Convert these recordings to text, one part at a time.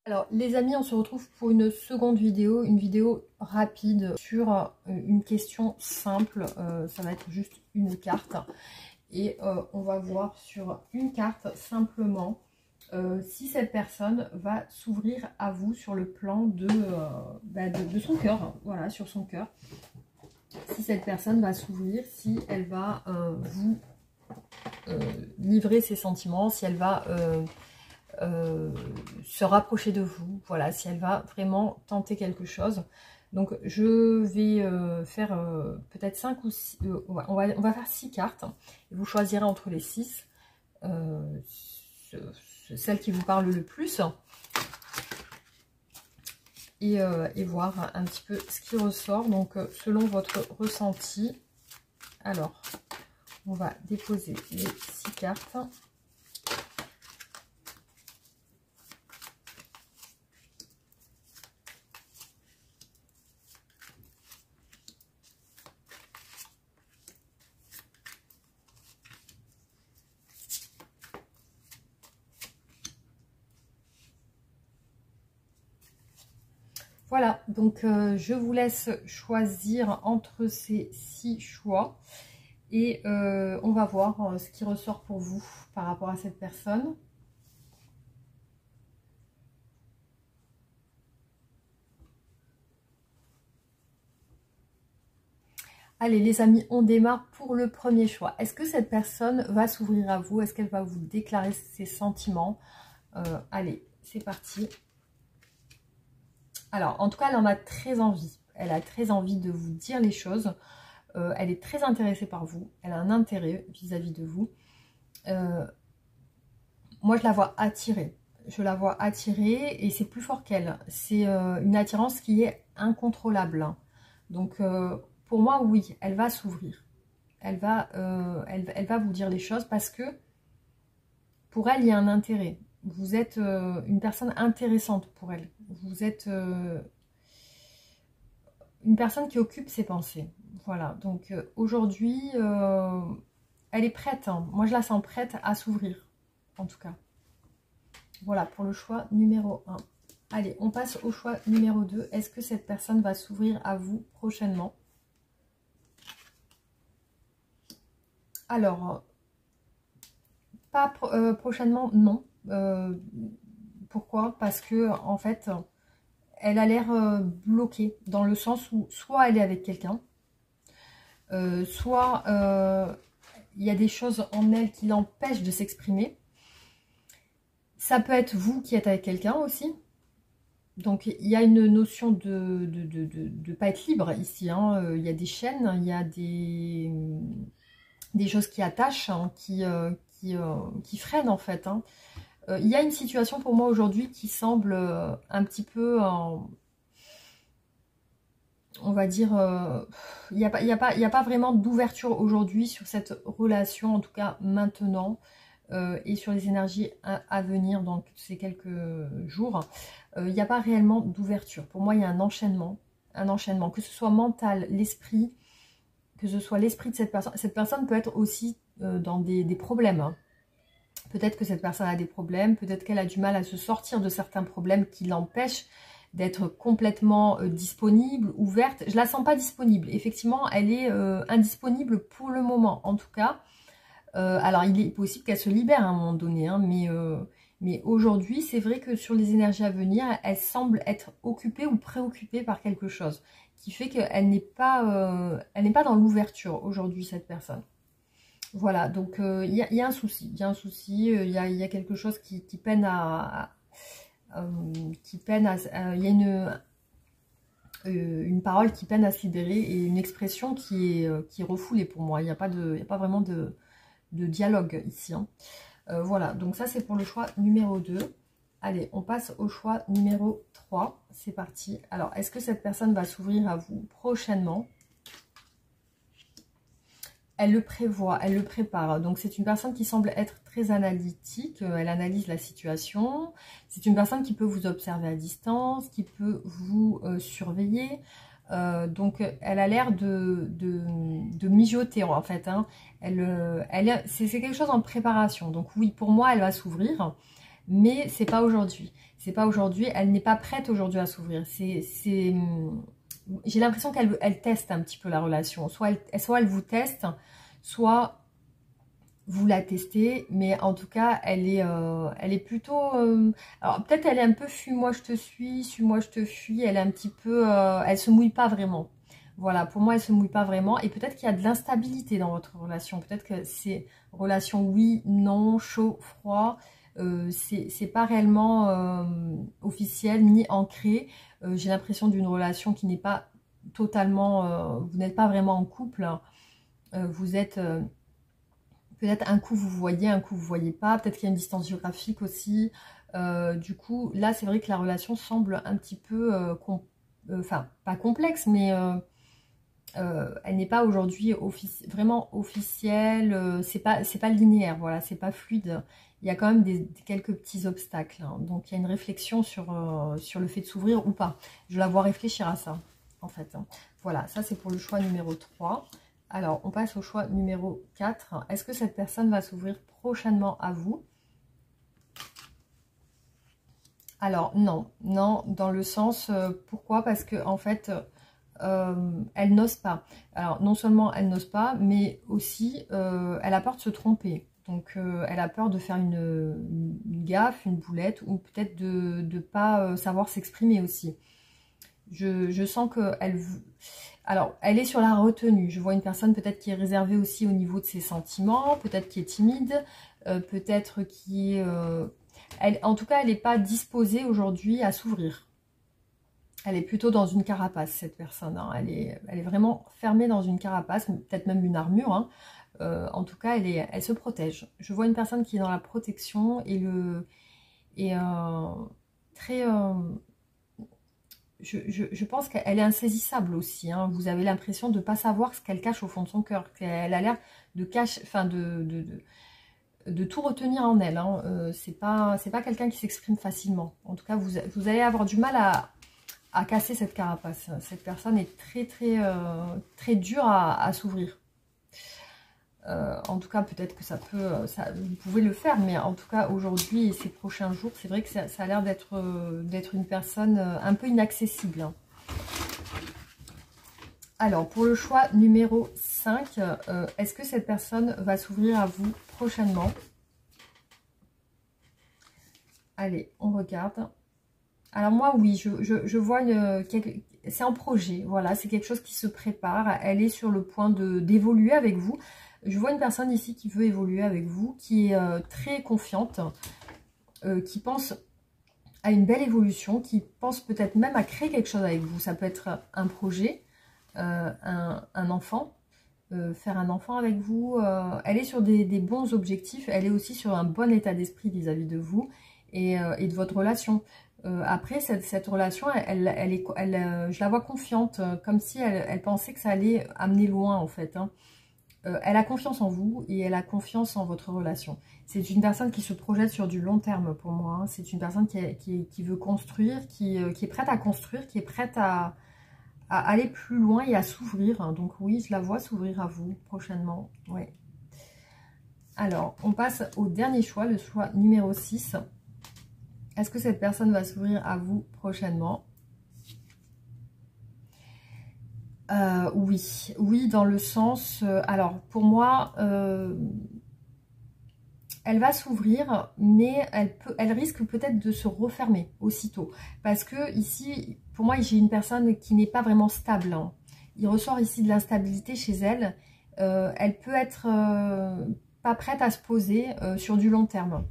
Alors les amis, on se retrouve pour une seconde vidéo, une vidéo rapide sur une question simple. Ça va être juste une carte et on va voir sur une carte simplement si cette personne va s'ouvrir à vous sur le plan de son cœur, voilà, sur son cœur. Si cette personne va s'ouvrir, si elle va vous livrer ses sentiments, si elle va se rapprocher de vous, voilà, si elle va vraiment tenter quelque chose. Donc je vais faire peut-être 5 ou 6, on va faire 6 cartes, et vous choisirez entre les 6 celle qui vous parle le plus, et voir un petit peu ce qui ressort, donc selon votre ressenti. Alors on va déposer les 6 cartes. Voilà, donc je vous laisse choisir entre ces 6 choix et on va voir ce qui ressort pour vous par rapport à cette personne. Allez les amis, on démarre pour le premier choix. Est-ce que cette personne va s'ouvrir à vous? Est-ce qu'elle va vous déclarer ses sentiments? Allez, c'est parti. Alors, en tout cas, elle en a très envie. Elle a très envie de vous dire les choses. Elle est très intéressée par vous. Elle a un intérêt vis-à-vis de vous. Moi, je la vois attirée. Je la vois attirée et c'est plus fort qu'elle. C'est une attirance qui est incontrôlable. Donc, pour moi, oui, elle va s'ouvrir. Elle va vous dire les choses parce que pour elle, il y a un intérêt. Vous êtes une personne intéressante pour elle. Vous êtes une personne qui occupe ses pensées. Voilà, donc aujourd'hui, elle est prête. Hein. Moi, je la sens prête à s'ouvrir, en tout cas. Voilà, pour le choix numéro 1. Allez, on passe au choix numéro 2. Est-ce que cette personne va s'ouvrir à vous prochainement? Alors, pas prochainement, non. Pourquoi? Parce que, en fait, elle a l'air bloquée, dans le sens où soit elle est avec quelqu'un, soit il y a des choses en elle qui l'empêchent de s'exprimer. Ça peut être vous qui êtes avec quelqu'un aussi. Donc il y a une notion de pas être libre ici. Hein. Il y a des chaînes, il y a des choses qui attachent, hein, qui freinent en fait. Hein. Il y a une situation pour moi aujourd'hui qui semble un petit peu... on va dire, il n'y a pas vraiment d'ouverture aujourd'hui sur cette relation, en tout cas maintenant, et sur les énergies à venir, donc ces quelques jours, il n'y a pas réellement d'ouverture. Pour moi, il y a un enchaînement, que ce soit mental, l'esprit, que ce soit l'esprit de cette personne. Cette personne peut être aussi dans des problèmes. Hein. Peut-être que cette personne a des problèmes, peut-être qu'elle a du mal à se sortir de certains problèmes qui l'empêchent d'être complètement disponible, ouverte. Je la sens pas disponible. Effectivement, elle est indisponible pour le moment, en tout cas. Alors, il est possible qu'elle se libère à un moment donné, hein, mais aujourd'hui, c'est vrai que sur les énergies à venir, elle semble être occupée ou préoccupée par quelque chose, qui fait qu'elle n'est pas dans l'ouverture aujourd'hui, cette personne. Voilà, donc il y a un souci, il y a quelque chose qui peine il y a une parole qui peine à se libérer et une expression qui est refoulée pour moi. Il n'y a pas vraiment de dialogue ici. Hein. Voilà, donc ça c'est pour le choix numéro 2. Allez, on passe au choix numéro 3. C'est parti. Alors, est-ce que cette personne va s'ouvrir à vous prochainement? Elle le prévoit, elle le prépare. Donc, c'est une personne qui semble être très analytique. Elle analyse la situation. C'est une personne qui peut vous observer à distance, qui peut vous surveiller. Donc, elle a l'air de mijoter, en fait. Hein. C'est quelque chose en préparation. Donc, oui, pour moi, elle va s'ouvrir. mais c'est pas aujourd'hui. C'est pas aujourd'hui, elle n'est pas prête aujourd'hui à s'ouvrir. J'ai l'impression qu'elle teste un petit peu la relation. Soit elle vous teste, soit vous la testez, mais en tout cas, elle est plutôt... alors peut-être elle est un peu fuis-moi je te suis-moi je te fuis, elle est un petit peu... elle se mouille pas vraiment. Voilà, pour moi, elle se mouille pas vraiment. Et peut-être qu'il y a de l'instabilité dans votre relation. Peut-être que c'est relation oui, non, chaud, froid. C'est pas réellement officiel ni ancré. J'ai l'impression d'une relation qui n'est pas totalement... vous n'êtes pas vraiment en couple. Vous êtes... peut-être un coup vous voyez, un coup vous voyez pas. Peut-être qu'il y a une distance géographique aussi. Du coup, là, c'est vrai que la relation semble un petit peu... enfin, pas complexe, mais... elle n'est pas aujourd'hui vraiment officielle, c'est pas linéaire, voilà, c'est pas fluide. Il y a quand même quelques petits obstacles, hein. Donc il y a une réflexion sur le fait de s'ouvrir ou pas. Je la vois réfléchir à ça, en fait, hein. Voilà, ça c'est pour le choix numéro 3. Alors, on passe au choix numéro 4. Est-ce que cette personne va s'ouvrir prochainement à vous? Alors, non, non, dans le sens, pourquoi? Parce que, en fait... elle n'ose pas. Alors non seulement elle n'ose pas, mais aussi elle a peur de se tromper. Donc elle a peur de faire une gaffe, une boulette, ou peut-être de ne pas savoir s'exprimer aussi. Je sens qu'elle... Alors, elle est sur la retenue. Je vois une personne peut-être qui est réservée aussi au niveau de ses sentiments, peut-être qui est timide, peut-être qui est... en tout cas, elle n'est pas disposée aujourd'hui à s'ouvrir. Elle est plutôt dans une carapace, cette personne, hein. Elle est vraiment fermée dans une carapace, peut-être même une armure, hein. En tout cas, elle se protège. Je vois une personne qui est dans la protection et très... je pense qu'elle est insaisissable aussi, hein. Vous avez l'impression de ne pas savoir ce qu'elle cache au fond de son cœur. Elle a l'air de cacher... Enfin, de tout retenir en elle, hein. C'est pas quelqu'un qui s'exprime facilement. En tout cas, vous allez avoir du mal à casser cette carapace. Cette personne est très dure à s'ouvrir. En tout cas, peut-être que ça peut... vous pouvez le faire, mais en tout cas, aujourd'hui et ces prochains jours, c'est vrai que ça a l'air d'être une personne un peu inaccessible, hein. Alors, pour le choix numéro 5, est-ce que cette personne va s'ouvrir à vous prochainement? Allez, on regarde. Alors moi, oui, je vois c'est en projet, voilà, c'est quelque chose qui se prépare. Elle est sur le point d'évoluer avec vous. Je vois une personne ici qui veut évoluer avec vous, qui est très confiante, qui pense à une belle évolution, qui pense peut-être même à créer quelque chose avec vous. Ça peut être un projet, un enfant, faire un enfant avec vous. Elle est sur des bons objectifs, elle est aussi sur un bon état d'esprit vis-à-vis de vous et de votre relation. Après, cette relation, je la vois confiante, comme si elle pensait que ça allait amener loin, en fait, hein. Elle a confiance en vous et elle a confiance en votre relation. C'est une personne qui se projette sur du long terme pour moi, hein. C'est une personne qui veut construire, qui est prête à construire, qui est prête à aller plus loin et à s'ouvrir, hein. Donc oui, je la vois s'ouvrir à vous prochainement. Ouais. Alors, on passe au dernier choix, le choix numéro 6. Est-ce que cette personne va s'ouvrir à vous prochainement? Oui. Oui, dans le sens... alors, pour moi, elle va s'ouvrir, mais elle risque peut-être de se refermer aussitôt. Parce que ici, pour moi, j'ai une personne qui n'est pas vraiment stable, hein. Il ressort ici de l'instabilité chez elle. Elle peut être pas prête à se poser sur du long terme.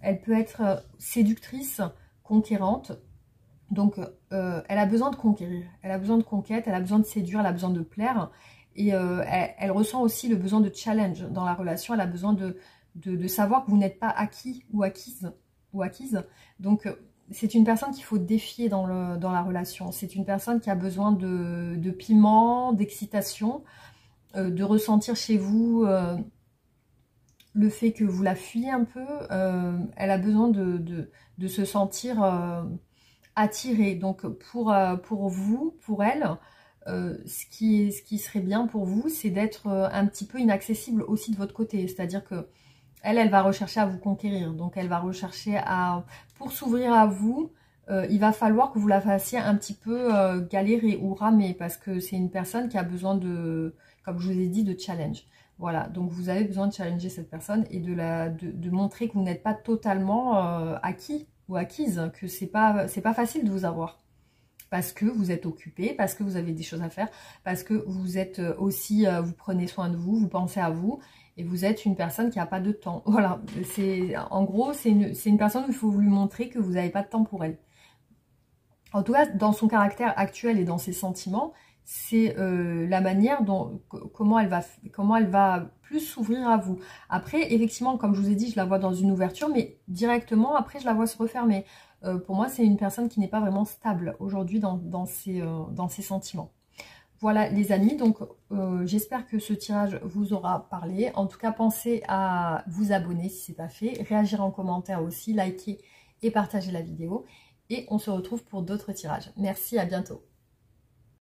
Elle peut être séductrice, conquérante. Donc, elle a besoin de conquérir. Elle a besoin de conquête, elle a besoin de séduire, elle a besoin de plaire. Et elle ressent aussi le besoin de challenge dans la relation. Elle a besoin de savoir que vous n'êtes pas acquis ou acquise. Donc, c'est une personne qu'il faut défier dans la relation. C'est une personne qui a besoin de piment, d'excitation, de ressentir chez vous... le fait que vous la fuyez un peu, elle a besoin de se sentir attirée. Donc pour vous, pour elle, ce qui serait bien pour vous, c'est d'être un petit peu inaccessible aussi de votre côté. C'est-à-dire que Elle va rechercher à vous conquérir. Donc, elle va rechercher à... Pour s'ouvrir à vous, il va falloir que vous la fassiez un petit peu galérer ou ramer. Parce que c'est une personne qui a besoin de, comme je vous ai dit, de challenge. Voilà, donc vous avez besoin de challenger cette personne et de montrer que vous n'êtes pas totalement acquis ou acquise. Que c'est pas facile de vous avoir. Parce que vous êtes occupé, parce que vous avez des choses à faire, parce que vous êtes aussi, vous prenez soin de vous, vous pensez à vous, et vous êtes une personne qui n'a pas de temps. Voilà, en gros, c'est une personne où il faut lui montrer que vous n'avez pas de temps pour elle. En tout cas, dans son caractère actuel et dans ses sentiments, c'est la manière dont, comment elle va plus s'ouvrir à vous. Après, effectivement, comme je vous ai dit, je la vois dans une ouverture, mais directement, après, je la vois se refermer. Pour moi, c'est une personne qui n'est pas vraiment stable aujourd'hui dans ses sentiments. Voilà les amis, donc j'espère que ce tirage vous aura parlé. En tout cas, pensez à vous abonner si ce n'est pas fait, réagir en commentaire aussi, liker et partager la vidéo. Et on se retrouve pour d'autres tirages. Merci, à bientôt.